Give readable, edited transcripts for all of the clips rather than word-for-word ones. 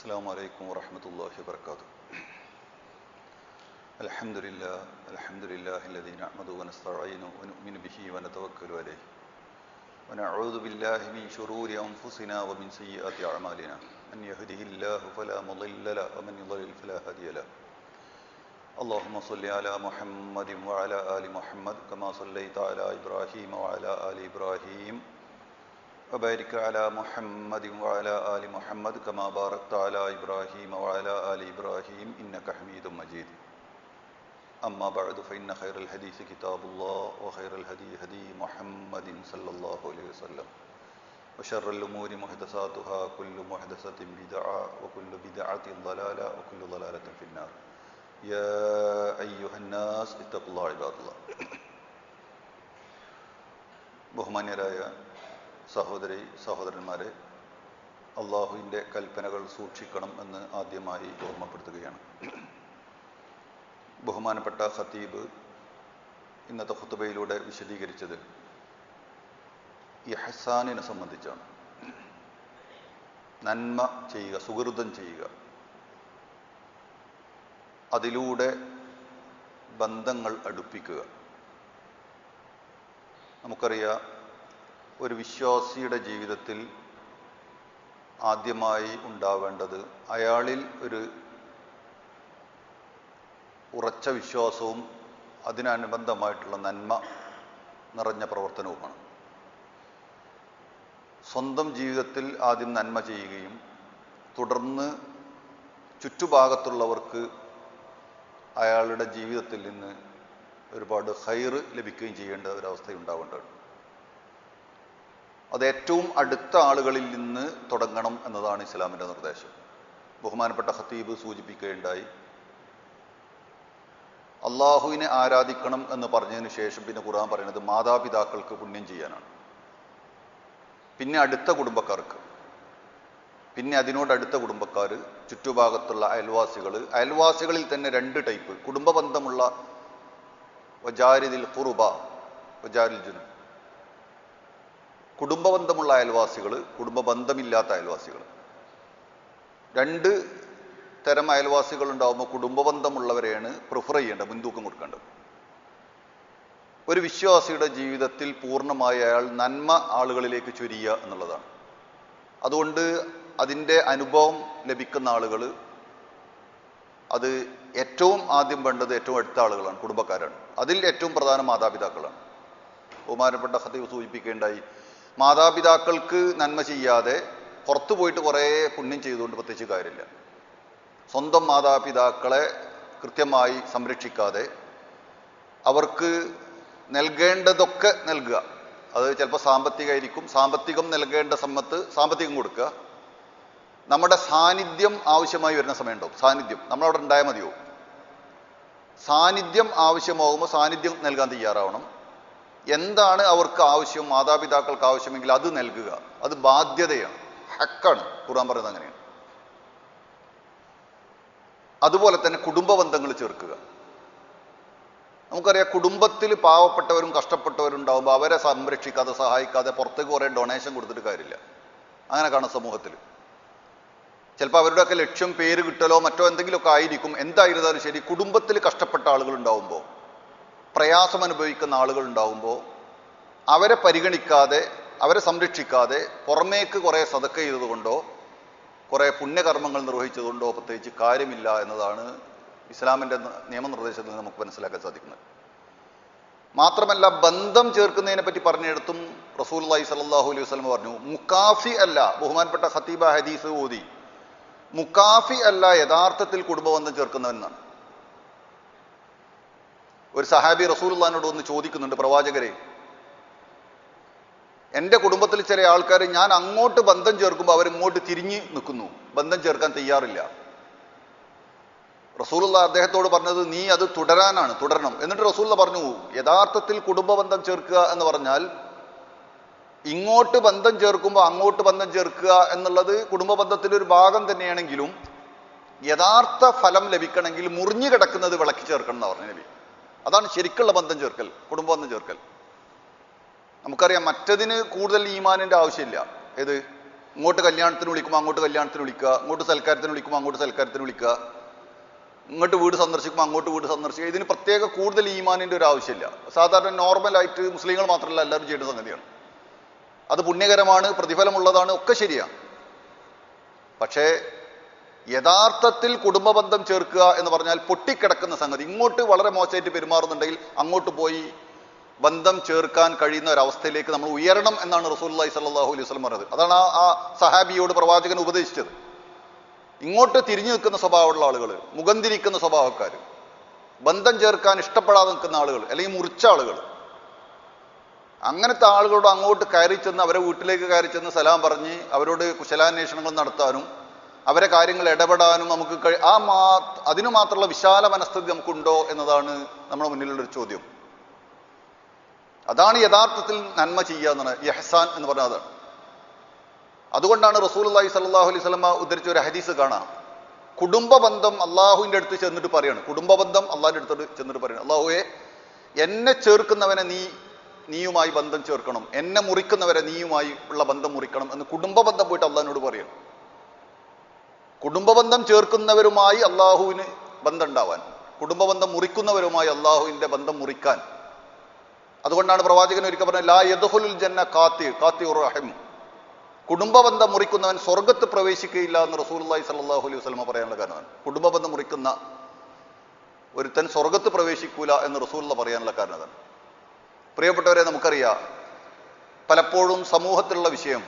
السلام عليكم ورحمة الله وبركاته. الحمد لله الذي نحمده ونستعينه ونؤمن به ونتوكل عليه ونعوذ بالله من شرور أنفسنا ومن سيئات أعمالنا من يهده الله فلا مضل له ومن يضلل فلا هادي له. اللهم صل على محمد وعلى آل محمد كما صليت على إبراهيم وعلى آل إبراهيم وبارك على محمد وعلى آل محمد كما باركت على إبراهيم وعلى آل إبراهيم إنك حميد مجيد. أما بعد فإن خير الحديث كتاب الله وخير الهدي هدي محمد صلى الله عليه وسلم وشر الأمور محدثاتها كل محدثة بدعة وكل بدعة ضلالة وكل ضلالة في النار. يا أيها الناس اتقوا الله عباد الله. ബഹുമാന്യരായ സഹോദരന്മാരെ, അള്ളാഹുവിൻ്റെ കൽപ്പനകൾ സൂക്ഷിക്കണം എന്ന് ആദ്യമായി ഓർമ്മപ്പെടുത്തുകയാണ്. ബഹുമാനപ്പെട്ട ഖത്തീബ് ഇന്നത്തെ ഖുതുബയിലൂടെ വിശദീകരിച്ചത് ഇഹ്സാനിനെ സംബന്ധിച്ചാണ്. നന്മ ചെയ്യുക, സുഹൃതം ചെയ്യുക, അതിലൂടെ ബന്ധങ്ങൾ അടുപ്പിക്കുക. നമുക്കറിയാം, ഒരു വിശ്വാസിയുടെ ജീവിതത്തിൽ ആദ്യമായി ഉണ്ടാവേണ്ടത് അയാളിൽ ഒരു ഉറച്ച വിശ്വാസവും അതിനനുബന്ധമായിട്ടുള്ള നന്മ നിറഞ്ഞ പ്രവർത്തനവുമാണ്. സ്വന്തം ജീവിതത്തിൽ ആദ്യം നന്മ ചെയ്യുകയും തുടർന്ന് ചുറ്റുഭാഗത്തുള്ളവർക്ക് അയാളുടെ ജീവിതത്തിൽ നിന്ന് ഒരുപാട് ഖൈർ ലഭിക്കുകയും ചെയ്യേണ്ട ഒരവസ്ഥയുണ്ടാവേണ്ടതാണ്. അത് ഏറ്റവും അടുത്ത ആളുകളിൽ നിന്ന് തുടങ്ങണം എന്നതാണ് ഇസ്ലാമിൻ്റെ നിർദ്ദേശം. ബഹുമാനപ്പെട്ട ഖത്തീബ് സൂചിപ്പിക്കുകയുണ്ടായി, അള്ളാഹുവിനെ ആരാധിക്കണം എന്ന് പറഞ്ഞതിന് ശേഷം പിന്നെ ഖുർആൻ പറയുന്നത് മാതാപിതാക്കൾക്ക് പുണ്യം ചെയ്യാനാണ്, പിന്നെ അടുത്ത കുടുംബക്കാർക്ക്, പിന്നെ അതിനോടടുത്ത കുടുംബക്കാർ, ചുറ്റുഭാഗത്തുള്ള അയൽവാസികളിൽ തന്നെ രണ്ട് ടൈപ്പ് കുടുംബ ബന്ധമുള്ള വജാരിദിൽ ഖുർബ വജാരിൽ ജുനൂബ്, കുടുംബബന്ധമുള്ള അയൽവാസികൾ, കുടുംബ ബന്ധമില്ലാത്ത അയൽവാസികൾ. രണ്ട് തരം അയൽവാസികൾ ഉണ്ടാകുമ്പോൾ കുടുംബബന്ധമുള്ളവരെയാണ് പ്രിഫർ ചെയ്യേണ്ടത്, മുൻതൂക്കം കൊടുക്കേണ്ടത്. ഒരു വിശ്വാസിയുടെ ജീവിതത്തിൽ പൂർണ്ണമായി അയാൾ നന്മ ആളുകളിലേക്ക് ചൊരിയുക എന്നുള്ളതാണ്. അതുകൊണ്ട് അതിൻ്റെ അനുഭവം ലഭിക്കുന്ന ആളുകൾ, അത് ഏറ്റവും ആദ്യം വേണ്ടത് ഏറ്റവും അടുത്ത ആളുകളാണ്, കുടുംബക്കാരാണ്. അതിൽ ഏറ്റവും പ്രധാനം മാതാപിതാക്കളാണ്. ബഹുമാനപ്പെട്ട ഖത്തീബ് സൂചിപ്പിക്കേണ്ടായി, മാതാപിതാക്കൾക്ക് നന്മ ചെയ്യാതെ പുറത്തു പോയിട്ട് കുറേ പുണ്യം ചെയ്തുകൊണ്ട് പ്രത്യേകിച്ച് കാര്യമില്ല. സ്വന്തം മാതാപിതാക്കളെ കൃത്യമായി സംരക്ഷിക്കാതെ അവർക്ക് നൽകേണ്ടതൊക്കെ നൽകുക. അത് ചിലപ്പോൾ സാമ്പത്തികമായിരിക്കും, സാമ്പത്തികം നൽകേണ്ട സാമ്പത്തികം കൊടുക്കുക. നമ്മുടെ സാന്നിധ്യം ആവശ്യമായി വരുന്ന സമയമുണ്ടാവും. സാന്നിധ്യം നമ്മളവിടെ ഉണ്ടായാൽ മതിയോ? സാന്നിധ്യം ആവശ്യമാകുമ്പോൾ സാന്നിധ്യം നൽകാൻ തയ്യാറാവണം. എന്താണ് അവർക്ക് ആവശ്യം, മാതാപിതാക്കൾക്ക് ആവശ്യമെങ്കിൽ അത് നൽകുക. അത് ബാധ്യതയാണ്, ഹക്കാണ്. ഖുർആൻ പറയുന്നത് അങ്ങനെയാണ്. അതുപോലെ തന്നെ കുടുംബ ബന്ധങ്ങൾ ചേർക്കുക. നമുക്കറിയാം, കുടുംബത്തിൽ പാവപ്പെട്ടവരും കഷ്ടപ്പെട്ടവരും ഉണ്ടാകുമ്പോൾ അവരെ സംരക്ഷിക്കാതെ സഹായിക്കാതെ പുറത്തേക്ക് കുറേ ഡൊണേഷൻ കൊടുത്തിട്ട് കാര്യമില്ല. അങ്ങനെ കാണാം സമൂഹത്തിൽ. ചിലപ്പോൾ അവരുടെയൊക്കെ ലക്ഷ്യം പേര് കിട്ടലോ മറ്റോ എന്തെങ്കിലുമൊക്കെ ആയിരിക്കും. എന്തായിരുന്നാലും ശരി, കുടുംബത്തിൽ കഷ്ടപ്പെട്ട ആളുകൾ ഉണ്ടാവുമ്പോൾ, പ്രയാസം അനുഭവിക്കുന്ന ആളുകൾ ഉണ്ടാവുമ്പോൾ അവരെ പരിഗണിക്കാതെ, അവരെ സംരക്ഷിക്കാതെ പുറമേക്ക് കുറേ സദക്ക ചെയ്തതുകൊണ്ടോ കുറേ പുണ്യകർമ്മങ്ങൾ നിർവഹിച്ചതുകൊണ്ടോ പ്രത്യേകിച്ച് കാര്യമില്ല എന്നതാണ് ഇസ്ലാമിൻ്റെ നിയമനിർദ്ദേശത്തിൽ നമുക്ക് മനസ്സിലാക്കാൻ സാധിക്കുന്നത്. മാത്രമല്ല, ബന്ധം ചേർക്കുന്നതിനെ പറ്റി പറഞ്ഞിടത്തും റസൂലുള്ളാഹി സ്വല്ലല്ലാഹു അലൈഹി വസല്ലം പറഞ്ഞു, മുക്കാഫി അല്ല. ബഹുമാനപ്പെട്ട ഖത്തീബ ഹദീസ് ഓതി, മുക്കാഫി അല്ല യഥാർത്ഥത്തിൽ കുടുംബബന്ധം ചേർക്കുന്നവനാണ്. ഒരു സഹാബി റസൂലുള്ളാഹിനോട് ഒന്ന് ചോദിക്കുന്നുണ്ട്, പ്രവാചകരെ, എൻ്റെ കുടുംബത്തിൽ ചില ആൾക്കാർ ഞാൻ അങ്ങോട്ട് ബന്ധം ചേർക്കുമ്പോൾ അവരിങ്ങോട്ട് തിരിഞ്ഞു നിൽക്കുന്നു, ബന്ധം ചേർക്കാൻ തയ്യാറില്ല. റസൂലുള്ളാഹി അദ്ദേഹത്തോട് പറഞ്ഞത്, നീ അത് തുടരണം. എന്നിട്ട് റസൂലുള്ളാഹി പറഞ്ഞു, യഥാർത്ഥത്തിൽ കുടുംബബന്ധം ചേർക്കുക എന്ന് പറഞ്ഞാൽ ഇങ്ങോട്ട് ബന്ധം ചേർക്കുമ്പോൾ അങ്ങോട്ട് ബന്ധം ചേർക്കുക എന്നുള്ളത് കുടുംബ ബന്ധത്തിൻ്റെ ഒരു ഭാഗം തന്നെയാണെങ്കിലും യഥാർത്ഥ ഫലം ലഭിക്കണമെങ്കിൽ മുറിഞ്ഞു കിടക്കുന്നത് വിളക്കി ചേർക്കണം എന്ന് പറഞ്ഞു നബി. അതാണ് ശരിക്കുള്ള ബന്ധം ചേർക്കൽ, കുടുംബ ബന്ധം ചേർക്കൽ. നമുക്കറിയാം, മറ്റതിന് കൂടുതൽ ഈമാനിൻ്റെ ആവശ്യമില്ല. ഏത് ഇങ്ങോട്ട് കല്യാണത്തിന് വിളിക്കുമ്പോൾ അങ്ങോട്ട് കല്യാണത്തിന് വിളിക്കുക, ഇങ്ങോട്ട് സൽക്കാരത്തിന് വിളിക്കുമ്പോൾ അങ്ങോട്ട് സൽക്കാരത്തിന് വിളിക്കുക, ഇങ്ങോട്ട് വീട് സന്ദർശിക്കുമ്പോൾ അങ്ങോട്ട് വീട് സന്ദർശിക്കുക. ഇതിന് പ്രത്യേക കൂടുതൽ ഈമാനിൻ്റെ ഒരു ആവശ്യമില്ല. സാധാരണ നോർമലായിട്ട് മുസ്ലിങ്ങൾ മാത്രമല്ല എല്ലാവരും ചെയ്യുന്ന സംഗതിയാണ്. അത് പുണ്യകരമാണ്, പ്രതിഫലമുള്ളതാണ്, ഒക്കെ ശരിയാണ്. പക്ഷേ യഥാർത്ഥത്തിൽ കുടുംബബന്ധം ചേർക്കുക എന്ന് പറഞ്ഞാൽ പൊട്ടിക്കിടക്കുന്ന സംഗതി. ഇങ്ങോട്ട് വളരെ മോശമായിട്ട് പെരുമാറുന്നുണ്ടെങ്കിൽ അങ്ങോട്ട് പോയി ബന്ധം ചേർക്കാൻ കഴിയുന്ന ഒരവസ്ഥയിലേക്ക് നമ്മൾ ഉയരണം എന്നാണ് റസൂലുള്ളാഹി സ്വല്ലല്ലാഹു അലൈഹി വസല്ലം പറഞ്ഞത്. അതാണ് ആ സഹാബിയോട് പ്രവാചകൻ ഉപദേശിച്ചത്. ഇങ്ങോട്ട് തിരിഞ്ഞു നിൽക്കുന്ന സ്വഭാവമുള്ള ആളുകൾ, മുഖം തിരിക്കുന്ന സ്വഭാവക്കാർ, ബന്ധം ചേർക്കാൻ ഇഷ്ടപ്പെടാതെ നിൽക്കുന്ന ആളുകൾ, അല്ലെങ്കിൽ മുറിച്ച ആളുകൾ, അങ്ങനത്തെ ആളുകളോട് അങ്ങോട്ട് കയറി ചെന്ന് അവരെ വീട്ടിലേക്ക് കയറി ചെന്ന് സലാം പറഞ്ഞ് അവരോട് കുശലാന്വേഷണങ്ങൾ നടത്താനും അവരെ കാര്യങ്ങൾ ഇടപെടാനും നമുക്ക് അതിനു മാത്രമുള്ള വിശാല മനസ്ഥിതി നമുക്കുണ്ടോ എന്നതാണ് നമ്മുടെ മുന്നിലുള്ളൊരു ചോദ്യം. അതാണ് യഥാർത്ഥത്തിൽ നന്മ ചെയ്യുക എന്നാണ് ഇഹ്സാൻ എന്ന് പറഞ്ഞാൽ. അതാണ്. അതുകൊണ്ടാണ് റസൂലുള്ളാഹി സ്വല്ലല്ലാഹു അലൈഹി വസല്ലം ഉദ്ധരിച്ച ഒരു ഹദീസ് കാണാം. കുടുംബബന്ധം അള്ളാഹുവിൻ്റെ അടുത്ത് ചെന്നിട്ട് പറയാണ്, കുടുംബബന്ധം അള്ളാഹിൻ്റെ അടുത്തോട്ട് ചെന്നിട്ട് പറയണം, അള്ളാഹുവേ എന്നെ ചേർക്കുന്നവനെ നീയുമായി ബന്ധം ചേർക്കണം, എന്നെ മുറിക്കുന്നവരെ നീയുമായി ഉള്ള ബന്ധം മുറിക്കണം എന്ന് കുടുംബബന്ധം പോയിട്ട് അള്ളാഹിനോട് പറയണം. കുടുംബബന്ധം ചേർക്കുന്നവരുമായി അള്ളാഹുവിന് ബന്ധം ഉണ്ടാവാൻ, കുടുംബബന്ധം മുറിക്കുന്നവരുമായി അള്ളാഹുവിൻ്റെ ബന്ധം മുറിക്കാൻ. അതുകൊണ്ടാണ് പ്രവാചകൻ ഒരിക്കൽ പറഞ്ഞത്, ലാ യദ്ഖുലുൽ ജന്ന ഖാത്തിഉർ റഹിം, കുടുംബബന്ധം മുറിക്കുന്നവൻ സ്വർഗത്ത് പ്രവേശിക്കുകയില്ല എന്ന് റസൂലുള്ളാഹി സ്വല്ലല്ലാഹു അലൈഹി വസല്ലം പറയാനുള്ള കാരണമാണ്. കുടുംബബന്ധം മുറിക്കുന്ന ഒരുത്തൻ സ്വർഗത്ത് പ്രവേശിക്കൂല എന്ന് റസൂലുള്ള പറയാനുള്ള കാരണം അതാണ്. പ്രിയപ്പെട്ടവരെ, നമുക്കറിയാം പലപ്പോഴും സമൂഹത്തിലുള്ള വിഷയം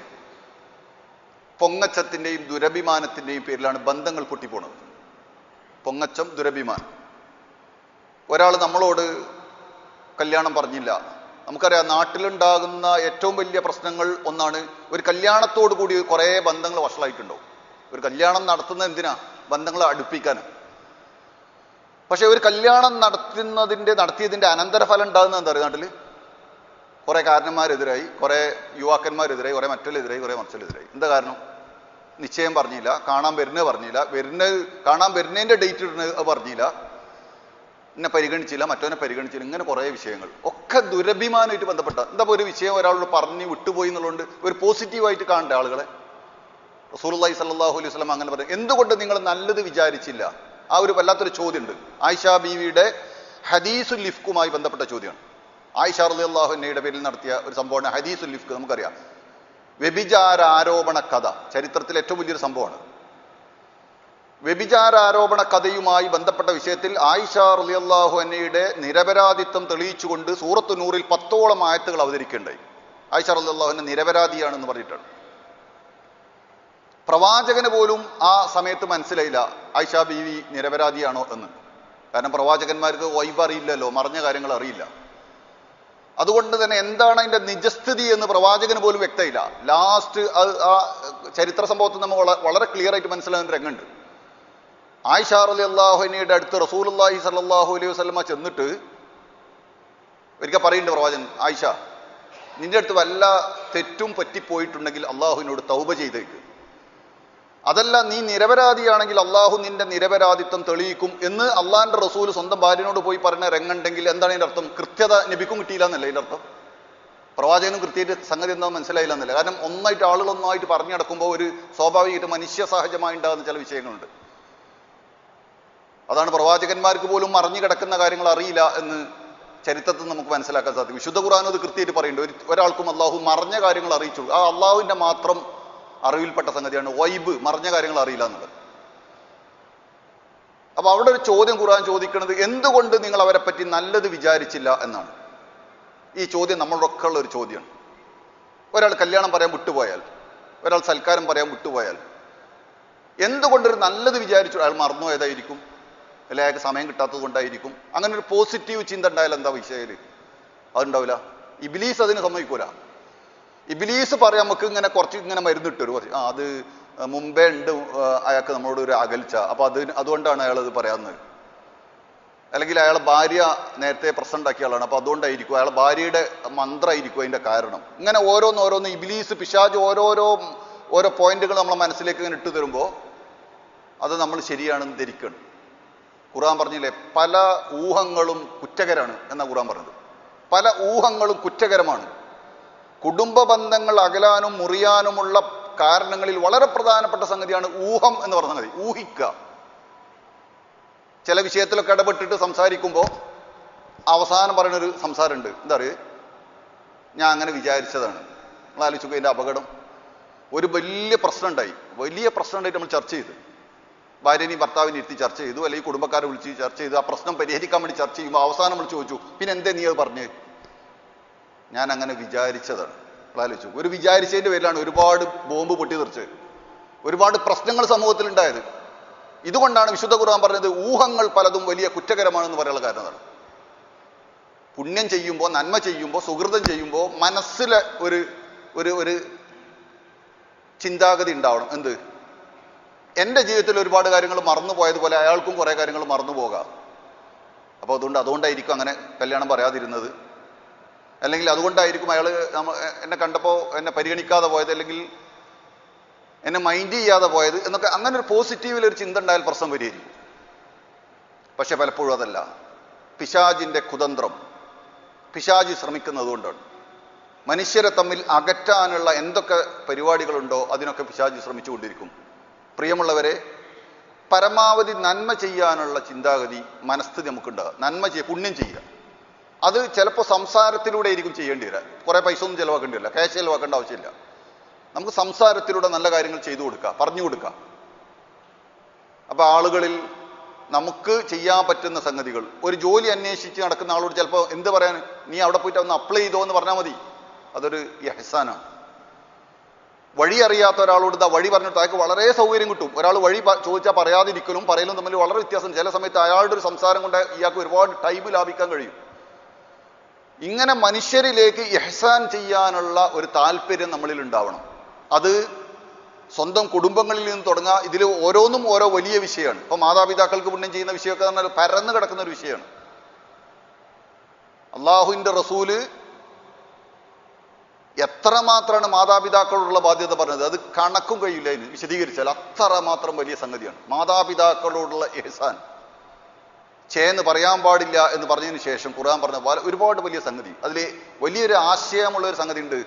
പൊങ്ങച്ചത്തിൻ്റെയും ദുരഭിമാനത്തിൻ്റെയും പേരിലാണ് ബന്ധങ്ങൾ പൊട്ടിപ്പോണത്. പൊങ്ങച്ചം, ദുരഭിമാനം. ഒരാൾ നമ്മളോട് കല്യാണം പറഞ്ഞില്ല. നമുക്കറിയാം നാട്ടിലുണ്ടാകുന്ന ഏറ്റവും വലിയ പ്രശ്നങ്ങൾ ഒന്നാണ്, ഒരു കല്യാണത്തോടു കൂടി കുറേ ബന്ധങ്ങൾ വഷളായിട്ടുണ്ടാവും. ഒരു കല്യാണം നടത്തുന്നത് എന്തിനാ? ബന്ധങ്ങളെ അടുപ്പിക്കാൻ. പക്ഷെ ഒരു കല്യാണം നടത്തിയതിൻ്റെ അനന്തരഫലം ഉണ്ടാകുന്നത് എന്താ പറയുക? നാട്ടിൽ കുറെ കാരണന്മാരെതിരായി, കുറെ യുവാക്കന്മാരെതിരായി, കുറെ മറ്റെതിരായി, കുറെ മറിച്ചെതിരായി. എന്താ കാരണം? നിശ്ചയം പറഞ്ഞില്ല, കാണാൻ വരുന്നത് പറഞ്ഞില്ല, കാണാൻ വരുന്നതിൻ്റെ ഡേറ്റ് ഇടുന്നത് പറഞ്ഞില്ല, എന്നെ പരിഗണിച്ചില്ല, മറ്റവനെ പരിഗണിച്ചില്ല. ഇങ്ങനെ കുറേ വിഷയങ്ങൾ ഒക്കെ ദുരഭിമാനമായിട്ട് ബന്ധപ്പെട്ട. എന്താ ഒരു വിഷയം ഒരാളോട് പറഞ്ഞ് വിട്ടുപോയി എന്നുള്ളതുകൊണ്ട് ഒരു പോസിറ്റീവായിട്ട് കാണേണ്ട ആളുകളെ. റസൂലുള്ളാഹി സ്വല്ലല്ലാഹു അലൈഹി വസല്ലം അങ്ങനെ പറയും, എന്തുകൊണ്ട് നിങ്ങൾ നല്ലത് വിചാരിച്ചില്ല? ആ ഒരു വല്ലാത്തൊരു ചോദ്യമുണ്ട്. ആയിഷ ബീവിയുടെ ഹദീസുൽ ഇഫ്കുമായി ബന്ധപ്പെട്ട ചോദ്യമാണ്. ആയിഷ റളിയല്ലാഹു അൻഹയുടെ പേരിൽ നടത്തിയ ഒരു സംഭവമാണ് ഹദീസുൽ ഇഫ്ക്. നമുക്കറിയാം, വ്യഭിചാര ആരോപണ കഥ ചരിത്രത്തിൽ ഏറ്റവും വലിയൊരു സംഭവമാണ്. വ്യഭിചാരാരോപണ കഥയുമായി ബന്ധപ്പെട്ട വിഷയത്തിൽ ആയിഷ റളിയല്ലാഹു അൻഹയുടെ നിരപരാധിത്വം തെളിയിച്ചുകൊണ്ട് സൂറത്തു നൂറിൽ 10ഓളം ആയത്തുകൾ അവതരിക്കുകയുണ്ടായി. ആയിഷ റളിയല്ലാഹു അൻഹ നിരപരാധിയാണെന്ന് പറഞ്ഞിട്ടാണ്. പ്രവാചകന് പോലും ആ സമയത്ത് മനസ്സിലായില്ല ആയിഷ ബീവി നിരപരാധിയാണോ എന്ന്. കാരണം പ്രവാചകന്മാർക്ക് വൈബ് അറിയില്ലല്ലോ, മറഞ്ഞ കാര്യങ്ങൾ അറിയില്ല. അതുകൊണ്ട് തന്നെ എന്താണ് അതിന്റെ നിജസ്ഥിതി എന്ന് പ്രവാചകന് പോലും വ്യക്തമില്ല. ലാസ്റ്റ് ആ ചരിത്ര സംഭവത്തിൽ നമ്മൾ വളരെ ക്ലിയർ ആയിട്ട് മനസ്സിലാകുന്ന രംഗമുണ്ട്. ആയിഷ റളിയല്ലാഹു അൻഹയുടെ അടുത്ത് റസൂലുള്ളാഹി സ്വല്ലല്ലാഹു അലൈഹി വസല്ലമ ചെന്നിട്ട് ഒരിക്കൽ പറയുന്നുണ്ട് പ്രവാചകൻ, ആയിഷ, നിന്റെ അടുത്ത് വല്ല തെറ്റും പറ്റിപ്പോയിട്ടുണ്ടെങ്കിൽ അള്ളാഹുവിനോട് തൗബ ചെയ്തേക്ക്. അതല്ല, നീ നിരപരാധിയാണെങ്കിൽ അള്ളാഹു നിന്റെ നിരപരാധിത്വം തെളിയിക്കും എന്ന് അള്ളാഹിന്റെ റസൂൽ സ്വന്തം ഭാര്യനോട് പോയി പറഞ്ഞ രംഗുണ്ടെങ്കിൽ എന്താണ് അതിന്റെ അർത്ഥം? കൃത്യത നബിക്കും കിട്ടിയില്ല എന്നല്ല അതിന്റെ അർത്ഥം. പ്രവാചകനും കൃത്യമായിട്ട് സംഗതി എന്താണെന്ന് മനസ്സിലായില്ല എന്നല്ല. കാരണം ആളുകളൊന്നായിട്ട് പറഞ്ഞു നടക്കുമ്പോൾ ഒരു സ്വാഭാവികമായിട്ട് മനുഷ്യ സഹജമായി ഉണ്ടാകുന്ന ചില വിഷയങ്ങളുണ്ട്. അതാണ് പ്രവാചകന്മാർക്ക് പോലും മറിഞ്ഞു കിടക്കുന്ന കാര്യങ്ങൾ അറിയില്ല എന്ന് ചരിത്രത്തിൽ നമുക്ക് മനസ്സിലാക്കാൻ സാധിക്കും. വിശുദ്ധ ഖുർആൻ അത് കൃത്യമായിട്ട് പറയുന്നുണ്ട്. ഒരാൾക്കും അള്ളാഹു മറിഞ്ഞ കാര്യങ്ങൾ അറിയിച്ചു. ആ അള്ളാഹുവിന്റെ മാത്രം അറിവിൽപ്പെട്ട സംഗതിയാണ് വൈബ്, മറിഞ്ഞ കാര്യങ്ങൾ അറിയില്ല എന്നുള്ളത്. അപ്പൊ അവിടെ ഒരു ചോദ്യം ഖുർആൻ ചോദിക്കുന്നത്, എന്തുകൊണ്ട് നിങ്ങൾ അവരെ പറ്റി നല്ലത് വിചാരിച്ചില്ല എന്നാണ്. ഈ ചോദ്യം നമ്മളൊക്കെ ഉള്ള ഒരു ചോദ്യമാണ്. ഒരാൾ കല്യാണം പറയാൻ വിട്ടുപോയാൽ, ഒരാൾ സൽക്കാരം പറയാൻ വിട്ടുപോയാൽ എന്തുകൊണ്ടൊരു നല്ലത് വിചാരിച്ചു? അയാൾ മറന്നുപോയതായിരിക്കും, അല്ലെ അയാൾക്ക് സമയം കിട്ടാത്തത് കൊണ്ടായിരിക്കും. അങ്ങനെ ഒരു പോസിറ്റീവ് ചിന്ത ഉണ്ടായാൽ എന്താ വിഷയം? അതുണ്ടാവില്ല. ഇബ്ലീസ് അതിന് സമ്മതിക്കൂല. ഇബ്ലീസ് പറയാം, നമുക്ക് ഇങ്ങനെ കുറച്ച് ഇങ്ങനെ മരുന്നിട്ടൊരു കുറച്ച് അത് മുമ്പേ ഉണ്ട് അയാൾക്ക് നമ്മളോട് ഒരു അകൽച്ച, അപ്പൊ അതുകൊണ്ടാണ് അയാൾ അത് പറയാവുന്നത്. അല്ലെങ്കിൽ അയാളെ ഭാര്യ നേരത്തെ പ്രസന്റാക്കിയ ആളാണ്, അപ്പൊ അതുകൊണ്ടായിരിക്കും അയാളെ ഭാര്യയുടെ മന്ത്രമായിരിക്കും അതിന്റെ കാരണം. ഇങ്ങനെ ഓരോന്ന് ഇബ്ലീസ്, പിശാച് ഓരോ പോയിന്റുകൾ നമ്മളെ മനസ്സിലേക്ക് ഇങ്ങനെ ഇട്ടു തരുമ്പോൾ അത് നമ്മൾ ശരിയാണെന്ന് ധരിക്കണം. ഖുർആൻ പറഞ്ഞില്ലേ, പല ഊഹങ്ങളും കുറ്റകരമാണ് എന്നാ ഖുർആൻ പറഞ്ഞത്. പല ഊഹങ്ങളും കുറ്റകരമാണ്. കുടുംബ ബന്ധങ്ങൾ അകലാനും മുറിയാനുമുള്ള കാരണങ്ങളിൽ വളരെ പ്രധാനപ്പെട്ട സംഗതിയാണ് ഊഹം എന്ന് പറഞ്ഞ സംഗതി. ഊഹിക്കുക. ചില വിഷയത്തിലൊക്കെ ഇടപെട്ടിട്ട് സംസാരിക്കുമ്പോൾ അവസാനം പറയുന്നൊരു സംസാരമുണ്ട്. എന്താ പറയുക, ഞാൻ അങ്ങനെ വിചാരിച്ചതാണ്. നമ്മൾ ആലോചിക്കുക അതിൻ്റെ അപകടം. ഒരു വലിയ പ്രശ്നം ഉണ്ടായിട്ട് നമ്മൾ ചർച്ച ചെയ്തു, ഭാര്യനെയും ഭർത്താവിനെ ഇരുത്തി ചർച്ച ചെയ്തു, അല്ലെങ്കിൽ കുടുംബക്കാരെ വിളിച്ച് ചർച്ച ചെയ്തു, ആ പ്രശ്നം പരിഹരിക്കാൻ വേണ്ടി ചർച്ച ചെയ്യുമ്പോൾ അവസാനം നമ്മൾ ചോദിച്ചു, പിന്നെ എന്തേ നീ അത് പറഞ്ഞ്? ഞാൻ അങ്ങനെ വിചാരിച്ചതാണ്. ആലോചിച്ചു, ഒരു വിചാരിച്ചതിൻ്റെ പേരിലാണ് ഒരുപാട് ബോംബ് പൊട്ടിത്തെറിച്ചത്, ഒരുപാട് പ്രശ്നങ്ങൾ സമൂഹത്തിൽ ഉണ്ടായത്. ഇതുകൊണ്ടാണ് വിശുദ്ധ ഖുർആൻ പറഞ്ഞത് ഊഹങ്ങൾ പലതും വലിയ കുറ്റകരമാണെന്ന് പറയാനുള്ള കാരണം അതാണ്. പുണ്യം ചെയ്യുമ്പോൾ, നന്മ ചെയ്യുമ്പോൾ, സുഹൃതം ചെയ്യുമ്പോൾ മനസ്സിലെ ഒരു ചിന്താഗതി ഉണ്ടാവണം. എന്ത്, എൻ്റെ ജീവിതത്തിൽ ഒരുപാട് കാര്യങ്ങൾ മറന്നു പോയതുപോലെ അയാൾക്കും കുറേ കാര്യങ്ങൾ മറന്നു പോകാം. അപ്പോൾ അതുകൊണ്ടായിരിക്കും അങ്ങനെ കല്യാണം പറയാതിരുന്നത്, അല്ലെങ്കിൽ അതുകൊണ്ടായിരിക്കും അയാൾ എന്നെ കണ്ടപ്പോൾ എന്നെ പരിഗണിക്കാതെ പോയത്, അല്ലെങ്കിൽ എന്നെ മൈൻഡ് ചെയ്യാതെ പോയത് എന്നൊക്കെ. അങ്ങനെ ഒരു പോസിറ്റീവിലൊരു ചിന്ത ഉണ്ടായാൽ പ്രശ്നം പരിഹരിക്കും. പക്ഷെ പലപ്പോഴും അതല്ല. പിശാചിൻ്റെ കുതന്ത്രം, പിശാചി ശ്രമിക്കുന്നത് കൊണ്ടാണ്. മനുഷ്യരെ തമ്മിൽ അകറ്റാനുള്ള എന്തൊക്കെ പരിപാടികളുണ്ടോ അതിനൊക്കെ പിശാചി ശ്രമിച്ചുകൊണ്ടിരിക്കും. പ്രിയമുള്ളവരെ, പരമാവധി നന്മ ചെയ്യാനുള്ള ചിന്താഗതി, മനസ്ഥിതി നമുക്കുണ്ടാകുക. നന്മ ചെയ്യുക, പുണ്യം ചെയ്യുക. അത് ചിലപ്പോൾ സംസാരത്തിലൂടെ ആയിരിക്കും ചെയ്യേണ്ടി വരിക. കുറേ പൈസ ഒന്നും ചിലവാക്കേണ്ടി വരില്ല, ക്യാഷ് ചിലവാക്കേണ്ട ആവശ്യമില്ല. നമുക്ക് സംസാരത്തിലൂടെ നല്ല കാര്യങ്ങൾ ചെയ്തു കൊടുക്കുക, പറഞ്ഞു കൊടുക്കുക. അപ്പോൾ ആളുകളിൽ നമുക്ക് ചെയ്യാൻ പറ്റുന്ന സംഗതികൾ, ഒരു ജോലി അന്വേഷിച്ച് നടക്കുന്ന ആളോട് ചിലപ്പോൾ എന്ത് പറയാൻ, നീ അവിടെ പോയിട്ട് ഒന്ന് അപ്ലൈ ചെയ്തോ എന്ന് പറഞ്ഞാൽ മതി. അതൊരു ഇഹ്സാനാണ്. വഴി അറിയാത്ത ഒരാളോട് വഴി പറഞ്ഞിട്ട് അയാൾക്ക് വളരെ സൗകര്യം കിട്ടും. ഒരാൾ വഴി ചോദിച്ചാൽ പറയാതിരിക്കലും പറയലും തമ്മിൽ വളരെ വ്യത്യാസമുണ്ട്. ചില സമയത്ത് അയാളുടെ ഒരു സംസാരം കൊണ്ട് ഇയാൾക്ക് ഒരുപാട് ടൈം ലാഭിക്കാൻ കഴിയും. ഇങ്ങനെ മനുഷ്യരിലേക്ക് ഇഹ്സാൻ ചെയ്യാനുള്ള ഒരു താല്പര്യം നമ്മളിൽ ഉണ്ടാവണം. അത് സ്വന്തം കുടുംബങ്ങളിൽ നിന്ന് തുടങ്ങുക. ഇതിൽ ഓരോന്നും ഓരോ വലിയ വിഷയമാണ്. ഇപ്പൊ മാതാപിതാക്കൾക്ക് പുണ്യം ചെയ്യുന്ന വിഷയമൊക്കെ പറഞ്ഞാൽ പരന്നു കിടക്കുന്ന ഒരു വിഷയമാണ്. അള്ളാഹുവിന്റെ റസൂല് എത്രമാത്രമാണ് മാതാപിതാക്കളോടുള്ള ബാധ്യത പറഞ്ഞത്, അത് കണക്കും കഴിയില്ല അതിന് വിശദീകരിച്ചാൽ. അത്രമാത്രം വലിയ സംഗതിയാണ് മാതാപിതാക്കളോടുള്ള ഇഹ്സാൻ. ചേന്ന് പറയാൻ പാടില്ല എന്ന് പറഞ്ഞതിന് ശേഷം ഖുർആൻ പറഞ്ഞ ഒരുപാട് വലിയ സംഗതി. അതിൽ വലിയൊരു ആശയമുള്ള ഒരു സംഗതി ഉണ്ട്.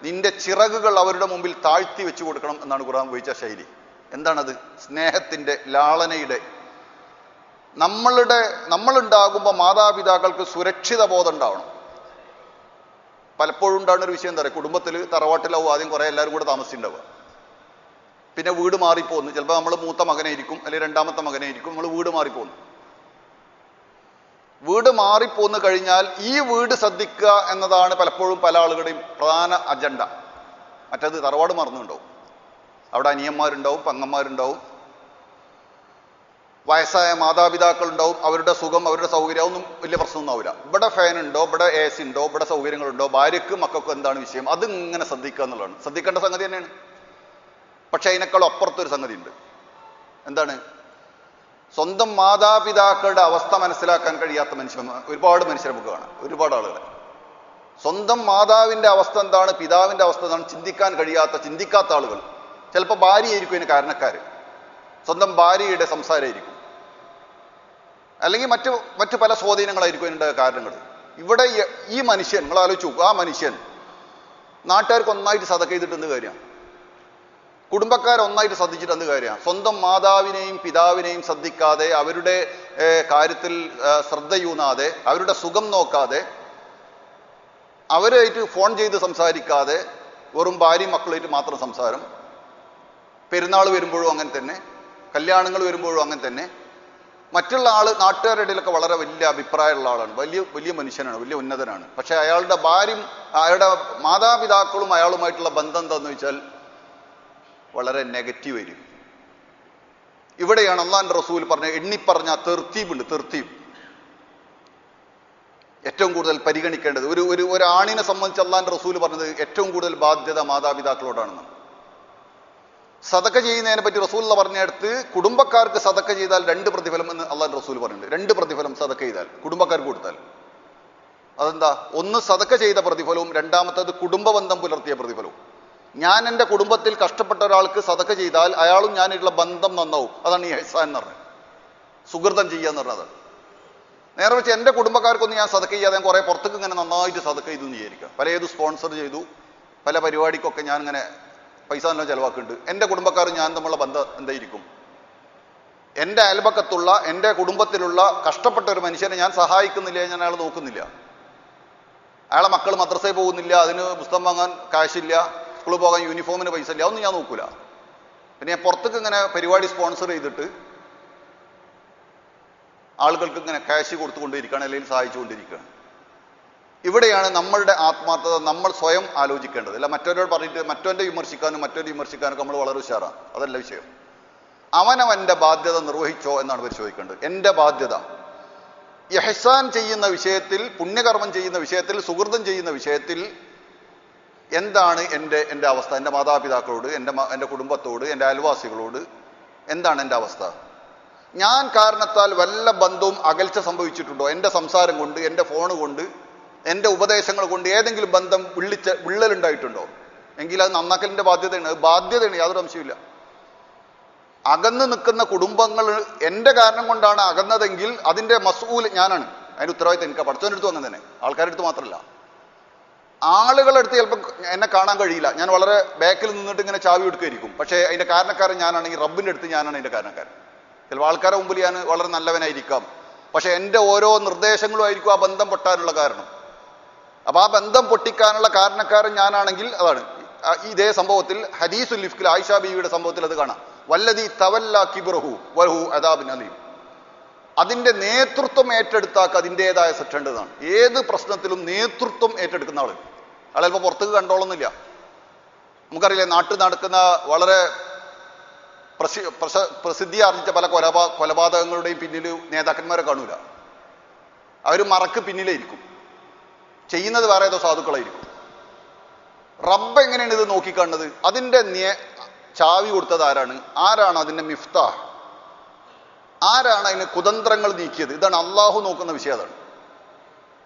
നിന്റെ ചിറകുകൾ അവരുടെ മുമ്പിൽ താഴ്ത്തി വെച്ചു കൊടുക്കണം എന്നാണ് ഖുർആൻ ഉപയോഗിച്ച ശൈലി. എന്താണത്? സ്നേഹത്തിന്റെ, ലാളനയുടെ. നമ്മളുണ്ടാകുമ്പോൾ മാതാപിതാക്കൾക്ക് സുരക്ഷിത ബോധം ഉണ്ടാവണം. പലപ്പോഴും ഉണ്ടാകുന്ന ഒരു വിഷയം എന്താ പറയുക, കുടുംബത്തിൽ തറവാട്ടിലാവും ആദ്യം കുറേ എല്ലാവരും കൂടെ താമസിച്ചിട്ടുണ്ടാവുക. പിന്നെ വീട് മാറിപ്പോകുന്നു. ചിലപ്പോൾ നമ്മൾ മൂത്ത മകനായിരിക്കും, അല്ലെങ്കിൽ രണ്ടാമത്തെ മകനായിരിക്കും, നമ്മൾ വീട് മാറിപ്പോകുന്നു. വീട് മാറിപ്പോന്നു കഴിഞ്ഞാൽ ഈ വീട് ശ്രദ്ധിക്കുക എന്നതാണ് പലപ്പോഴും പല ആളുകളുടെയും പ്രധാന അജണ്ട. മറ്റത് തറവാട് മറന്നുണ്ടാവും. അവിടെ അനിയന്മാരുണ്ടാവും, പെങ്ങന്മാരുണ്ടാവും, വയസ്സായ മാതാപിതാക്കളുണ്ടാവും. അവരുടെ സുഖം, അവരുടെ സൗകര്യം ഒന്നും വലിയ പ്രശ്നമൊന്നും ആവില്ല. ഇവിടെ ഫാൻ ഉണ്ടോ, ഇവിടെ എ സി ഉണ്ടോ, ഇവിടെ സൗകര്യങ്ങളുണ്ടോ, ഭാര്യയ്ക്കും മക്കൾക്കും എന്താണ് വിഷയം, അത് ഇങ്ങനെ ശ്രദ്ധിക്കുക എന്നുള്ളതാണ്. ശ്രദ്ധിക്കേണ്ട സംഗതി തന്നെയാണ്. പക്ഷെ അതിനേക്കാളും അപ്പുറത്തൊരു സംഗതി ഉണ്ട്. എന്താണ്? സ്വന്തം മാതാപിതാക്കളുടെ അവസ്ഥ മനസ്സിലാക്കാൻ കഴിയാത്ത ഒരുപാട് മനുഷ്യരെ നമുക്ക് കാണാം. ഒരുപാട് ആളുകളെ സ്വന്തം മാതാവിന്റെ അവസ്ഥ എന്താണ്, പിതാവിന്റെ അവസ്ഥ എന്താണ് ചിന്തിക്കാൻ കഴിയാത്ത, ചിന്തിക്കാത്ത ആളുകൾ. ചിലപ്പോൾ ഭാര്യയായിരിക്കും അതിന് കാരണക്കാര്, സ്വന്തം ഭാര്യയുടെ സംസാരമായിരിക്കും, അല്ലെങ്കിൽ മറ്റു പല സ്വാധീനങ്ങളായിരിക്കും അതിൻ്റെ കാരണങ്ങൾ. ഇവിടെ ഈ മനുഷ്യൻ, നിങ്ങൾ ആലോചിച്ചു, ആ മനുഷ്യൻ നാട്ടുകാർക്ക് ഒന്നായിട്ട് സദക്ക ചെയ്തിട്ട് എന്ത് കാര്യമാണ്? കുടുംബക്കാരൊന്നായിട്ട് ശ്രദ്ധിച്ചിട്ട് എന്ത് കാര്യമാണ്? സ്വന്തം മാതാവിനെയും പിതാവിനെയും ശ്രദ്ധിക്കാതെ, അവരുടെ കാര്യത്തിൽ ശ്രദ്ധയൂന്നാതെ, അവരുടെ സുഖം നോക്കാതെ, അവരായിട്ട് ഫോൺ ചെയ്ത് സംസാരിക്കാതെ, വെറും ഭാര്യയും മക്കളായിട്ട് മാത്രം സംസാരം. പെരുന്നാൾ വരുമ്പോഴും അങ്ങനെ തന്നെ, കല്യാണങ്ങൾ വരുമ്പോഴും അങ്ങനെ തന്നെ. മറ്റുള്ള നാട്ടുകാരുടെ ഇടയിലൊക്കെ വളരെ വലിയ അഭിപ്രായമുള്ള ആളാണ്, വലിയ മനുഷ്യനാണ്, വലിയ ഉന്നതനാണ്. പക്ഷെ അയാളുടെ ഭാര്യയും അയാളുടെ മാതാപിതാക്കളും അയാളുമായിട്ടുള്ള ബന്ധം എന്താന്ന് വെച്ചാൽ വളരെ നെഗറ്റീവ് ആയിരിക്കും. ഇവിടെയാണ് അള്ളാന്റെ റസൂൽ എണ്ണിപ്പറഞ്ഞ തെർത്തീബുണ്ട്. തെർത്തീബ് ഏറ്റവും കൂടുതൽ പരിഗണിക്കേണ്ടത്. ഒരു ആണിനെ സംബന്ധിച്ച് അള്ളാന്റെ റസൂൽ പറഞ്ഞത് ഏറ്റവും കൂടുതൽ ബാധ്യത മാതാപിതാക്കളോടാണെന്ന്. സദക്ക ചെയ്യുന്നതിനെ പറ്റി റസൂൽ പറഞ്ഞെടുത്ത് കുടുംബക്കാർക്ക് സദക്ക ചെയ്താൽ 2 പ്രതിഫലം എന്ന് അള്ളാന്റെ റസൂൽ പറഞ്ഞിട്ടുണ്ട്. 2 പ്രതിഫലം സദക്ക ചെയ്താൽ, കുടുംബക്കാർക്ക് കൊടുത്താൽ. അതെന്താ? ഒന്ന് സദക്ക ചെയ്ത പ്രതിഫലവും, രണ്ടാമത്തേത് കുടുംബബന്ധം പുലർത്തിയ പ്രതിഫലവും. ഞാൻ എൻ്റെ കുടുംബത്തിൽ കഷ്ടപ്പെട്ട ഒരാൾക്ക് സദക്ക ചെയ്താൽ അയാളും ഞാനായിട്ടുള്ള ബന്ധം നന്നാവും. അതാണ് ഈ ഇഹ്സാൻ എന്ന് പറഞ്ഞത്, സുഹൃതം ചെയ്യുക എന്ന് പറഞ്ഞത്. നേരെ വെച്ച് എൻ്റെ കുടുംബക്കാർക്കൊന്നും ഞാൻ സദക്ക ചെയ്യാതെ ഞാൻ കുറേ പുറത്തേക്ക് ഇങ്ങനെ നന്നായിട്ട് സദക്ക ചെയ്തു എന്ന് വിചാരിക്കുക. പലത് സ്പോൺസർ ചെയ്തു, പല പരിപാടിക്കൊക്കെ ഞാൻ ഇങ്ങനെ പൈസ നല്ല ചിലവാക്കുന്നുണ്ട്. എൻ്റെ കുടുംബക്കാർ ഞാൻ തമ്മിലുള്ള ബന്ധം എന്തായിരിക്കും? എൻ്റെ അയൽപക്കത്തുള്ള എൻ്റെ കുടുംബത്തിലുള്ള കഷ്ടപ്പെട്ട ഒരു മനുഷ്യനെ ഞാൻ സഹായിക്കുന്നില്ല, ഞാൻ അയാൾ നോക്കുന്നില്ല. അയാളെ മക്കൾ മദ്രസയിൽ പോകുന്നില്ല, അതിന് പുസ്തകം വാങ്ങാൻ കാശില്ല, സ്കൂളിൽ പോകാൻ യൂണിഫോമിന് പൈസ ഇല്ല, അതൊന്നും ഞാൻ നോക്കൂല. പിന്നെ ഞാൻ പുറത്തേക്ക് ഇങ്ങനെ പരിപാടി സ്പോൺസർ ചെയ്തിട്ട് ആളുകൾക്ക് ഇങ്ങനെ ക്യാഷ് കൊടുത്തുകൊണ്ടിരിക്കുകയാണ്, അല്ലെങ്കിൽ സഹായിച്ചുകൊണ്ടിരിക്കുകയാണ്. ഇവിടെയാണ് നമ്മളുടെ ആത്മാർത്ഥത നമ്മൾ സ്വയം ആലോചിക്കേണ്ടത്. അല്ല മറ്റൊരാൾ പറഞ്ഞിട്ട് മറ്റവൻ്റെ വിമർശിക്കാനും നമ്മൾ വളരെ ഉഷാറാണ്, അതല്ല വിഷയം. അവനവൻ്റെ ബാധ്യത നിർവഹിച്ചോ എന്നാണ് പരിശോധിക്കേണ്ടത്. എൻ്റെ ബാധ്യത ഇഹ്സാൻ ചെയ്യുന്ന വിഷയത്തിൽ, പുണ്യകർമ്മം ചെയ്യുന്ന വിഷയത്തിൽ, സുഹൃതം ചെയ്യുന്ന വിഷയത്തിൽ എന്താണ് എൻ്റെ അവസ്ഥ? എൻ്റെ മാതാപിതാക്കളോട്, എൻ്റെ കുടുംബത്തോട്, എൻ്റെ അയൽവാസികളോട് എന്താണ് എൻ്റെ അവസ്ഥ? ഞാൻ കാരണത്താൽ വല്ല ബന്ധവും അകൽച്ച സംഭവിച്ചിട്ടുണ്ടോ? എൻ്റെ സംസാരം കൊണ്ട്, എൻ്റെ ഫോണ് കൊണ്ട്, എൻ്റെ ഉപദേശങ്ങൾ കൊണ്ട് ഏതെങ്കിലും ബന്ധം വിള്ളലുണ്ടായിട്ടുണ്ടോ? എങ്കിൽ അത് നന്നാക്കലിൻ്റെ ബാധ്യതയാണ്, യാതൊരു സംശയമില്ല. അകന്ന് നിൽക്കുന്ന കുടുംബങ്ങൾ എൻ്റെ കാരണം കൊണ്ടാണ് അകന്നതെങ്കിൽ അതിൻ്റെ മസ്ഊൽ ഞാനാണ്, അതിൻ്റെ ഉത്തരവാദിത്തം എനിക്ക്. പഠിച്ചവൻ്റെ അടുത്തും അങ്ങനെ തന്നെ, ആൾക്കാരുടെ അടുത്ത് മാത്രമല്ല. ആളുകളുടെ അടുത്ത് ചിലപ്പോൾ എന്നെ കാണാൻ കഴിയില്ല, ഞാൻ വളരെ ബാക്കിൽ നിന്നിട്ട് ഇങ്ങനെ ചാവി എടുക്കുകയായിരിക്കും. പക്ഷേ അതിൻ്റെ കാരണക്കാരൻ ഞാനാണെങ്കിൽ റബ്ബിൻ്റെ അടുത്ത് ഞാനാണ് അതിൻ്റെ കാരണക്കാരൻ. ചിലപ്പോൾ ആൾക്കാരുടെ മുമ്പിൽ ഞാൻ വളരെ നല്ലവനായിരിക്കാം, പക്ഷെ എൻ്റെ ഓരോ നിർദ്ദേശങ്ങളും ആയിരിക്കും ആ ബന്ധം പൊട്ടാനുള്ള കാരണം. അപ്പൊ ആ ബന്ധം പൊട്ടിക്കാനുള്ള കാരണക്കാരൻ ഞാനാണെങ്കിൽ അതാണ്. ഇതേ സംഭവത്തിൽ ഹദീസുൽ ഇഫ്കിൽ ആയിഷ ബീവിയുടെ സംഭവത്തിൽ അത് കാണാം. വല്ലദീ തവല്ല കിബ്റഹു വലഹു അദാബുൻ അലീം. അതിന്റെ നേതൃത്വം ഏറ്റെടുത്താക്ക് അതിൻ്റെതായ സെറ്റേണ്ടതാണ്. ഏത് പ്രശ്നത്തിലും നേതൃത്വം ഏറ്റെടുക്കുന്ന ആള് ചിലപ്പോൾ പുറത്തേക്ക് കണ്ടോളുന്നില്ല. നമുക്കറിയില്ലേ, നാട്ടിൽ നടക്കുന്ന വളരെ പ്രസിദ്ധി ആർജിച്ച പല കൊലപാതകങ്ങളുടെയും പിന്നിൽ നേതാക്കന്മാരെ കാണൂല. അവർ മറക്ക് പിന്നിലായിരിക്കും, ചെയ്യുന്നത് വേറെ ഏതോ സാധുക്കളായിരിക്കും. റബ്ബ് എങ്ങനെയാണ് ഇത് നോക്കിക്കാണുന്നത്? അതിൻ്റെ ചാവി കൊടുത്തത് ആരാണ്? ആരാണ് അതിൻ്റെ മിഫ്താഹ്? ആരാണ് അതിന് കുതന്ത്രങ്ങൾ നീക്കിയത്? ഇതാണ് അള്ളാഹു നോക്കുന്ന വിഷയം. അതാണ്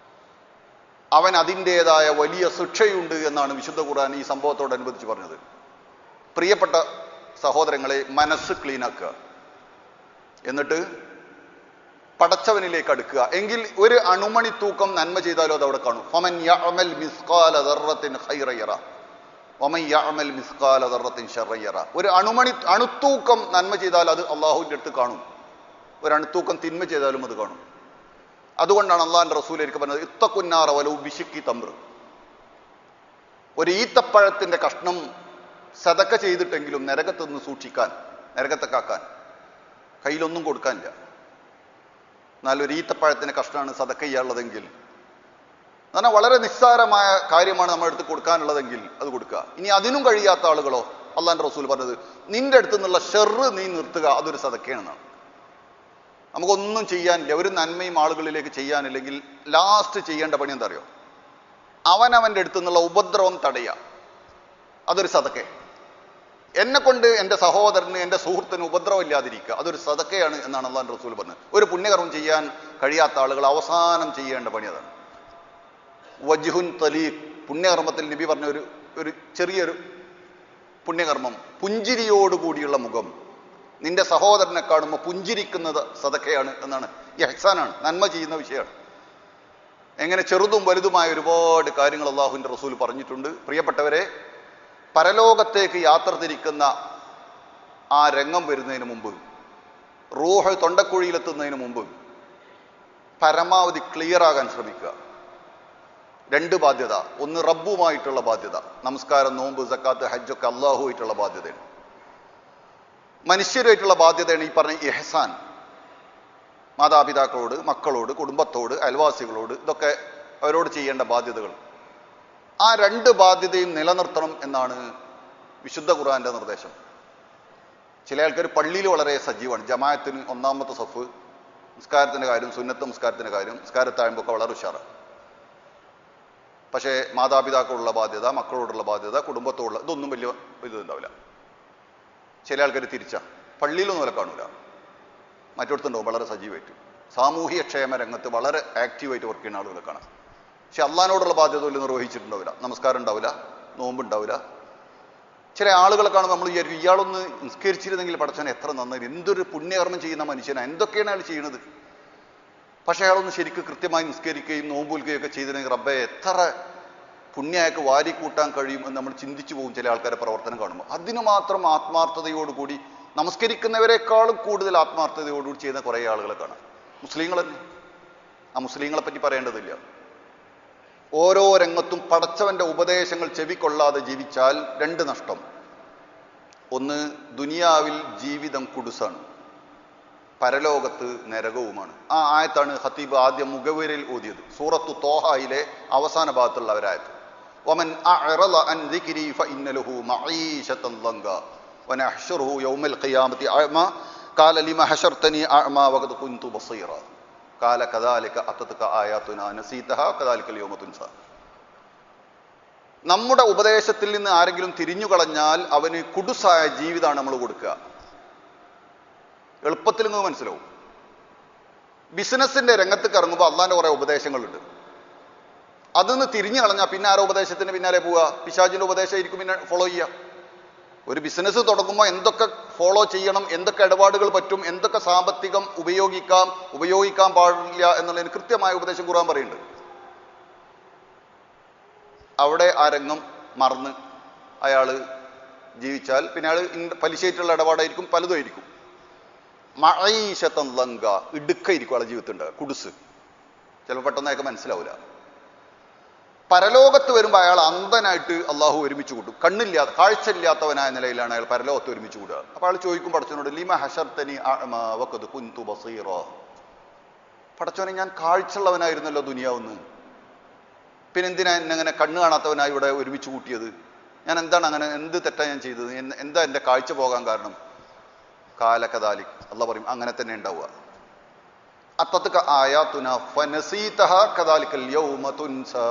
അവൻ അതിൻ്റെതായ വലിയ ശിക്ഷയുണ്ട് എന്നാണ് വിശുദ്ധ ഖുർആൻ ഈ സംഭവത്തോടനുബന്ധിച്ച് പറഞ്ഞത്. പ്രിയപ്പെട്ട സഹോദരങ്ങളെ, മനസ്സ് ക്ലീനാക്കുക, എന്നിട്ട് പടച്ചവനിലേക്ക് അടുക്കുക. എങ്കിൽ ഒരു അണുമണി തൂക്കം നന്മ ചെയ്താലും അത് അവിടെ കാണും. ഫമൻ യഅമൽ മിസ്കാല ദർറത്തിൻ ഖൈറൻ യറ വമൻ യഅമൽ മിസ്കാല ദർറത്തിൻ ശർറൻ യറ. ഒരു അണുത്തൂക്കം നന്മ ചെയ്താൽ അത് അള്ളാഹുവിൻ്റെ അടുത്ത് കാണും. ഒരു അണുത്തൂക്കം തിന്മ ചെയ്താലും അത് കാണും. അതുകൊണ്ടാണ് അള്ളാഹിന്റെ റസൂൽ എനിക്ക് പറഞ്ഞത് ഇത്തക്കുന്നാറ വലൗ ബിശിക്കി തംർ. ഒരു ഈത്തപ്പഴത്തിന്റെ കഷ്ണം സദക്ക ചെയ്തിട്ടെങ്കിലും നരകത്ത് നിന്ന് സൂക്ഷിക്കാൻ, നരകത്തെ കാക്കാൻ. കയ്യിലൊന്നും കൊടുക്കാനില്ല, എന്നാൽ ഒരു ഈത്തപ്പഴത്തിന്റെ കഷ്ണമാണ് സദക്ക ചെയ്യാനുള്ളതെങ്കിൽ, എന്നാൽ വളരെ നിസ്സാരമായ കാര്യമാണ് നമ്മുടെ അടുത്ത് കൊടുക്കാനുള്ളതെങ്കിൽ അത് കൊടുക്കുക. ഇനി അതിനും കഴിയാത്ത ആളുകളോ, അള്ളാഹിന്റെ റസൂൽ പറഞ്ഞത് നിന്റെ അടുത്ത് നിന്നുള്ള ഷെറ് നീ നിർത്തുക, അതൊരു സദക്കയാണെന്നാണ്. നമുക്കൊന്നും ചെയ്യാനില്ല, ഒരു നന്മയും ആളുകളിലേക്ക് ചെയ്യാനില്ലെങ്കിൽ ലാസ്റ്റ് ചെയ്യേണ്ട പണി എന്താ അറിയോ? അവനവൻ്റെ അടുത്ത് നിന്നുള്ള ഉപദ്രവം തടയുക, അതൊരു സദക്ക. എന്നെ കൊണ്ട് എൻ്റെ സഹോദരന്, എൻ്റെ സുഹൃത്തിന് ഉപദ്രവം ഇല്ലാതിരിക്കുക, അതൊരു സദക്കയാണ് എന്നാണ് അള്ളാഹു റസൂൽ പറഞ്ഞത്. ഒരു പുണ്യകർമ്മം ചെയ്യാൻ കഴിയാത്ത ആളുകൾ അവസാനം ചെയ്യേണ്ട പണി അതാണ്. വജ്ഹുൻ തലീഖ്, പുണ്യകർമ്മത്തിൽ നബി പറഞ്ഞ ഒരു ചെറിയൊരു പുണ്യകർമ്മം, പുഞ്ചിരിയോടുകൂടിയുള്ള മുഖം. നിന്റെ സഹോദരനെ കാണുമ്പോൾ പുഞ്ചിരിക്കുന്നത് സദക്കയാണ് എന്നാണ്, ഇഹ്സാനാണ്, നന്മ ചെയ്യുന്ന വിഷയമാണ്. എങ്ങനെ ചെറുതും വലുതുമായ ഒരുപാട് കാര്യങ്ങൾ അള്ളാഹുവിൻ്റെ റസൂൽ പറഞ്ഞിട്ടുണ്ട്. പ്രിയപ്പെട്ടവരെ, പരലോകത്തേക്ക് യാത്ര തിരിക്കുന്ന ആ രംഗം വരുന്നതിന് മുമ്പ്, റൂഹ് തൊണ്ടക്കുഴിയിലെത്തുന്നതിന് മുമ്പ് പരമാവധി ക്ലിയർ ആകാൻ ശ്രമിക്കുക. രണ്ട് ബാധ്യത. ഒന്ന് റബ്ബുമായിട്ടുള്ള ബാധ്യത, നമസ്കാരം, നോമ്പ്, സക്കാത്ത്, ഹജ്ജൊക്കെ അള്ളാഹുമായിട്ടുള്ള ബാധ്യതയാണ്. മനുഷ്യരുമായിട്ടുള്ള ബാധ്യതയാണ് ഈ പറഞ്ഞ ഇഹ്സാൻ. മാതാപിതാക്കളോട്, മക്കളോട്, കുടുംബത്തോട്, അയൽവാസികളോട്, ഇതൊക്കെ അവരോട് ചെയ്യേണ്ട ബാധ്യതകൾ. ആ രണ്ട് ബാധ്യതയും നിലനിർത്തണം എന്നാണ് വിശുദ്ധ ഖുർആന്റെ നിർദ്ദേശം. ചില ആൾക്കാർ പള്ളിയിൽ വളരെ സജീവമാണ്, ജമാഅത്തിന് ഒന്നാമത്തെ സഫ്, നിസ്കാരത്തിൻ്റെ കാര്യം, സുന്നത്ത് നിസ്കാരത്തിൻ്റെ കാര്യം, നിസ്കാരത്തായുമ്പോൾ വളരെ ഉഷാറാണ്. പക്ഷേ മാതാപിതാക്കളുള്ള ബാധ്യത, മക്കളോടുള്ള ബാധ്യത, കുടുംബത്തോടുള്ള ഇതൊന്നും വലിയ ഇതുണ്ടാവില്ല. ചില ആൾക്കാർ തിരിച്ചാണ്, പള്ളിയിലൊന്നും വില കാണൂല, മറ്റിടത്തുണ്ടാവും വളരെ സജീവമായിട്ട്. സാമൂഹ്യ ക്ഷേമ രംഗത്ത് വളരെ ആക്റ്റീവായിട്ട് വർക്ക് ചെയ്യുന്ന ആളുകളെ കാണാം. പക്ഷെ അള്ളാഹിനോടുള്ള ബാധ്യത പോലും നിർവഹിച്ചിട്ടുണ്ടാവില്ല, നമസ്കാരം ഉണ്ടാവില്ല, നോമ്പുണ്ടാവില്ല. ചില ആളുകളെ കാണുമ്പോൾ നമ്മൾ വിചാരിക്കും ഇയാളൊന്ന് നിസ്കരിച്ചിരുന്നെങ്കിൽ പടച്ചവൻ എത്ര നന്നായി, എന്തൊരു പുണ്യകർമ്മം ചെയ്യുന്ന മനുഷ്യനാണ്, എന്തൊക്കെയാണ് അയാൾ ചെയ്യുന്നത്. പക്ഷെ അയാളൊന്ന് ശരിക്കും കൃത്യമായി നിസ്കരിക്കുകയും നോമ്പ് വിൽക്കുകയൊക്കെ ചെയ്തിരുന്നെങ്കിൽ റബ്ബെ എത്ര പുണ്യക്ക് വാരിക്കൂട്ടാൻ കഴിയും എന്ന് നമ്മൾ ചിന്തിച്ചു പോകും ചില ആൾക്കാരെ പ്രവർത്തനം കാണുമ്പോൾ. അതിനു മാത്രം ആത്മാർത്ഥതയോടുകൂടി നമസ്കരിക്കുന്നവരെക്കാളും കൂടുതൽ ആത്മാർത്ഥതയോടുകൂടി ചെയ്യുന്ന കുറേ ആളുകളെ കാണാം. മുസ്ലിങ്ങൾ തന്നെ. ആ മുസ്ലിങ്ങളെ പറ്റി പറയേണ്ടതില്ല. ഓരോ രംഗത്തും പടച്ചവന്റെ ഉപദേശങ്ങൾ ചെവിക്കൊള്ളാതെ ജീവിച്ചാൽ രണ്ട് നഷ്ടം. ഒന്ന്, ദുനിയാവിൽ ജീവിതം കുടുസാണ്, പരലോകത്ത് നരകവുമാണ്. ആ ആയത്താണ് ഖതീബ് ആദ്യം മുഖവിരയിൽ ഓതിയത്, സൂറത്തു തോഹയിലെ അവസാന ഭാഗത്തുള്ള ഒരായത്ത്. വമൻ അഅറള അൻ ദിക്രി ഫഇന്ന ലഹു മഈശതൻ ദങ്ക വനഹ്ശുറുഹു യൗമൽ ഖിയാമത്തി അഅമ ഖാല ലിമ ഹശർതനി അഅമ വഖദ് കുൻതു ബസീറ ഖാല കദാലിക അതതക ആയാതുനാ നസീതഹ കദാലികൽ യൗമ തുൻസ. നമ്മുടെ ഉപദേശത്തിൽ നിന്ന് ആരെങ്കിലും തിരിഞ്ഞു കളഞ്ഞാൽ അവന് കുടുസായ ജീവിതമാണ് നമ്മൾ കൊടുക്കുക. എളുപ്പത്തിൽ നിങ്ങൾ മനസ്സിലാവും. ബിസിനസിന്റെ രംഗത്ത് ഇറങ്ങുമ്പോൾ അള്ളാന്റെ കുറെ ഉപദേശങ്ങളുണ്ട്. അതിന്ന് തിരിഞ്ഞു കളഞ്ഞാൽ പിന്നെ ആരോ ഉപദേശത്തിന് പിന്നാലെ പോവുക? പിശാചിന്റെ ഉപദേശമായിരിക്കും പിന്നെ ഫോളോ ചെയ്യുക. ഒരു ബിസിനസ് തുടങ്ങുമ്പോൾ എന്തൊക്കെ ഫോളോ ചെയ്യണം, എന്തൊക്കെ ഇടപാടുകൾ പറ്റും, എന്തൊക്കെ സാമ്പത്തികം ഉപയോഗിക്കാൻ പാടില്ല എന്നുള്ളതിന് കൃത്യമായ ഉപദേശം ഖുർആൻ പറയുന്നുണ്ട്. അവിടെ ആ രംഗം മറന്ന് അയാൾ ജീവിച്ചാൽ പിന്നെ അയാൾ പലിശയായിട്ടുള്ള ഇടപാടായിരിക്കും, പലതുമായിരിക്കും. മഈശതൻ ദങ്ക, ഇടുക്കായിരിക്കും ആളെ ജീവിതത്തിൽ ഉണ്ടാകുക, കുടുസ്. ചിലപ്പോൾ പെട്ടെന്ന് അയാൾക്ക് മനസ്സിലാവില്ല. പരലോകത്ത് വരുമ്പോൾ അയാൾ അന്ധനായിട്ട് അള്ളാഹു ഒരുമിച്ച് കൂട്ടും. കാഴ്ചയില്ലാത്തവനായ നിലയിലാണ് അയാൾ പരലോകത്ത് ഒരുമിച്ച് കൂടുക. അപ്പൊ അയാൾ ചോദിക്കും പടച്ചവനോട്, ലിമ ഹശർതനി അഅമ വഖദ് കുൻതു ബസീറ. പടച്ചവനെ, ഞാൻ കാഴ്ചയുള്ളവനായിരുന്നല്ലോ ദുനിയാവെന്ന്, പിന്നെ എന്തിനാ എന്നെ കണ്ണ് കാണാത്തവനായി ഇവിടെ ഒരുമിച്ച് കൂട്ടിയത്? ഞാൻ എന്താണ് അങ്ങനെ, എന്ത് തെറ്റാ ഞാൻ ചെയ്തത്? എന്താ എന്റെ കാഴ്ച പോകാൻ കാരണം? കാല കദാലിക്, അള്ളാഹ് പറയും അങ്ങനെ തന്നെ ഉണ്ടാവുക. അത്തത്ക ആയാതുനാ ഫനസീതഹ കദാലികൽ യൗമ തുൻസാ.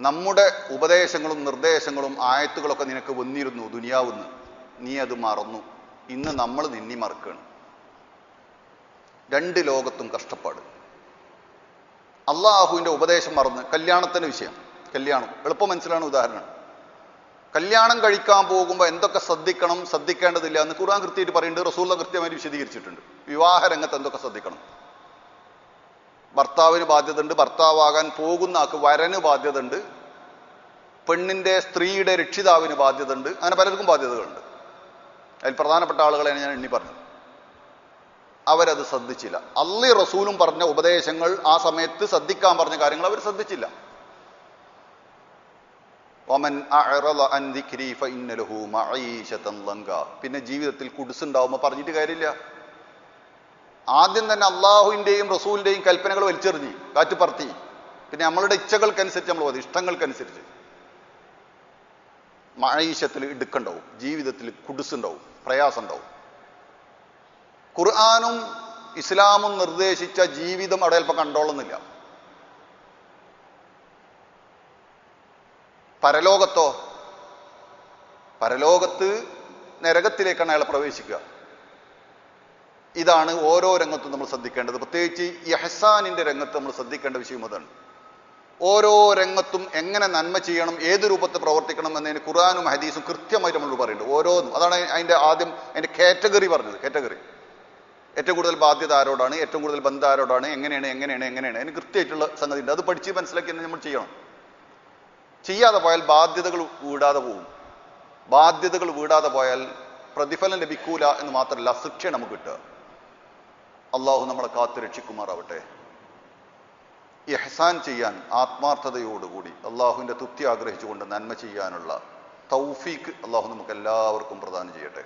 നമ്മുടെ ഉപദേശങ്ങളും നിർദ്ദേശങ്ങളും ആയത്തുകളൊക്കെ നിനക്ക് വന്നിരുന്നു ദുനിയാവുന്ന്, നീ അത് മറന്നു. ഇന്ന് നമ്മൾ നിന്നി മറക്കുകയാണ്. രണ്ട് ലോകത്തും കഷ്ടപ്പാട്. അള്ളാഹുവിന്റെ ഉപദേശം മറന്ന് കല്യാണത്തിന്റെ വിഷയം, കല്യാണം എളുപ്പം മനസ്സിലാണ് ഉദാഹരണം. കല്യാണം കഴിക്കാൻ പോകുമ്പോൾ എന്തൊക്കെ ശ്രദ്ധിക്കണം, ശ്രദ്ധിക്കേണ്ടതില്ല എന്ന് ഖുർആൻ കൃത്യമായിട്ട് പറയുന്നുണ്ട്. റസൂലുള്ളാഹി കൃത്യമായിട്ട് വിശദീകരിച്ചിട്ടുണ്ട്. വിവാഹ രംഗത്ത് എന്തൊക്കെ ശ്രദ്ധിക്കണം. ഭർത്താവിന് ബാധ്യത ഉണ്ട്, ഭർത്താവാകാൻ പോകുന്ന ആൾക്ക് വരന് ബാധ്യത ഉണ്ട്, പെണ്ണിന്റെ സ്ത്രീയുടെ രക്ഷിതാവിന് ബാധ്യത ഉണ്ട്, അങ്ങനെ പലർക്കും ബാധ്യതകളുണ്ട്. അതിൽ പ്രധാനപ്പെട്ട ആളുകളെയാണ് ഞാൻ എണ്ണി പറഞ്ഞത്. അവരത് ശ്രദ്ധിച്ചില്ല. അള്ളാഹും റസൂലും പറഞ്ഞ ഉപദേശങ്ങൾ, ആ സമയത്ത് ശ്രദ്ധിക്കാൻ പറഞ്ഞ കാര്യങ്ങൾ അവർ ശ്രദ്ധിച്ചില്ല. വമൻ അഅറള അൻ ദിക്രി ഫഇന്ന ലഹു മഈശതൻ ദങ്ക. പിന്നെ ജീവിതത്തിൽ കുടുസുണ്ടാവുമ്പോൾ പറഞ്ഞിട്ട് കാര്യമില്ല. ആദ്യം തന്നെ അള്ളാഹുവിന്റെയും റസൂലിന്റെയും കൽപ്പനകൾ വലിച്ചെറിഞ്ഞ് കാറ്റുപറത്തി. പിന്നെ നമ്മളുടെ ഇച്ഛകൾക്കനുസരിച്ച് നമ്മൾ മതി, ഇഷ്ടങ്ങൾക്കനുസരിച്ച്. മഈശത്തിൽ ഇടുക്കുണ്ടാവും, ജീവിതത്തിൽ കുടുസുണ്ടാവും, പ്രയാസം ഉണ്ടാവും. ഖുർആനും ഇസ്ലാമും നിർദ്ദേശിച്ച ജീവിതം അവിടെ ചിലപ്പോൾ കണ്ടോളുന്നില്ല. പരലോകത്തോ? പരലോകത്ത് നരകത്തിലേക്കാണ് അയാൾ പ്രവേശിക്കുക. ഇതാണ് ഓരോ രംഗത്തും നമ്മൾ ശ്രദ്ധിക്കേണ്ടത്. പ്രത്യേകിച്ച് ഇഹ്സാനിന്റെ രംഗത്ത് നമ്മൾ ശ്രദ്ധിക്കേണ്ട വിഷയം അതാണ്. ഓരോ രംഗത്തും എങ്ങനെ നന്മ ചെയ്യണം, ഏത് രൂപത്തിൽ പ്രവർത്തിക്കണം എന്നതിന് ഖുർആനും ഹദീസും കൃത്യമായിട്ട് നമ്മൾ പറയുന്നുണ്ട്. ഓരോന്നും അതാണ് അതിന്റെ കാറ്റഗറി പറഞ്ഞത്. കാറ്റഗറി, ഏറ്റവും കൂടുതൽ ബാധ്യത ആരോടാണ്, ഏറ്റവും കൂടുതൽ ബന്ധം ആരോടാണ്, എങ്ങനെയാണ് അതിന് കൃത്യമായിട്ടുള്ള സംഗതി ഉണ്ട്. അത് പഠിച്ച് മനസ്സിലാക്കി തന്നെ നമ്മൾ ചെയ്യണം. ചെയ്യാതെ പോയാൽ ബാധ്യതകൾ വീടാതെ പോവും. ബാധ്യതകൾ വീടാതെ പോയാൽ പ്രതിഫലം ലഭിക്കൂല എന്ന് മാത്രമല്ല, ശിക്ഷ നമുക്ക് കിട്ടുക. അള്ളാഹു നമ്മളെ കാത്തു രക്ഷിക്കുമാറാവട്ടെ. ഇഹ്സാൻ ചെയ്യാൻ ആത്മാർത്ഥതയോടുകൂടി അള്ളാഹുവിന്റെ തൃപ്തി ആഗ്രഹിച്ചുകൊണ്ട് നന്മ ചെയ്യാനുള്ള തൗഫീക്ക് അള്ളാഹു നമുക്ക് എല്ലാവർക്കും പ്രദാനം ചെയ്യട്ടെ.